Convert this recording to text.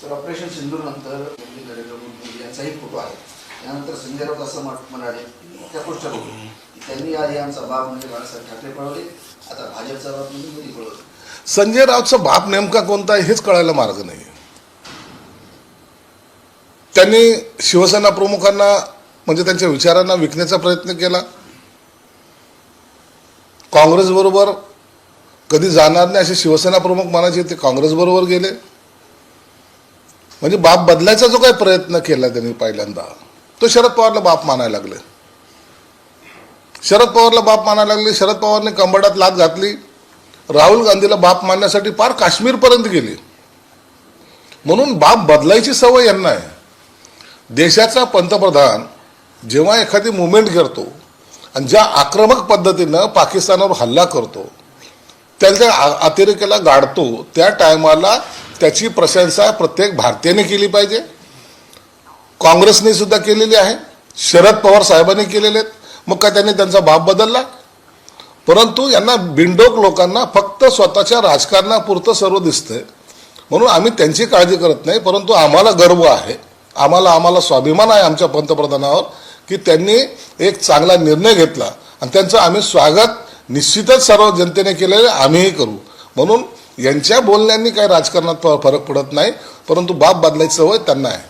तर ऑपरेशन सिंधूर नंतर नरेंद्र मोदी यांचाही फोटो आहे. त्यानंतर संजय राऊत असं म्हणाले त्या पोस्टरवर की त्यांनी आधी आमचा बाप म्हणजे बाळासाहेब ठाकरे पळवले, आता भाजपचा बाप म्हणजे मोदी पळवले. संजय राऊतचा बाप नेमका कोणता आहे हेच कळायला मार्ग नाही. त्यांनी शिवसेना प्रमुखांना म्हणजे त्यांच्या विचारांना विकण्याचा प्रयत्न केला. काँग्रेस बरोबर कधी जाणार नाही असे शिवसेना प्रमुख म्हणायचे, ते काँग्रेस बरोबर गेले. म्हणजे बाप बदलायचा जो काही प्रयत्न केला त्यांनी पहिल्यांदा, तो शरद पवारला बाप मानायला लागले. शरद पवारला बाप मानायला लागले. शरद पवारने कंबरडात लाथ घातली. राहुल गांधीला बाप मानण्यासाठी पार काश्मीरपर्यंत गेली. म्हणून बाप बदलायची सवय यांना आहे. देशाचा पंतप्रधान जेव्हा एखादी मुवमेंट करतो आणि ज्या आक्रमक पद्धतीनं पाकिस्तानावर हल्ला करतो, त्याच्या अतिरेकाला गाडतो, त्या टायमाला त्याची प्रशंसा प्रत्येक भारतीयाने केली पाहिजे. काँग्रेसने सुद्धा केलेली आहे, शरद पवार साहेबांनी केलेले आहेत. मग काय त्यांनी त्यांचा बाप बदलला? परंतु यांना बिनडोक लोकांना फक्त स्वतःच्या राजकारणापुरतं सर्व दिसतंय. म्हणून आम्ही त्यांची काळजी करत नाही, परंतु आम्हाला गर्व आहे, आम्हाला स्वाभिमान आहे आमच्या पंतप्रधानावर की त्यांनी एक चांगला निर्णय घेतला आणि त्यांचं आम्ही स्वागत निश्चितच सर्व जनतेने केलेले आम्हीही करू. म्हणून यांच्या बोलण्यांनी काही राजकारणात फरक पडत नाही, परंतु बाप बदलायची सवय त्यांना आहे.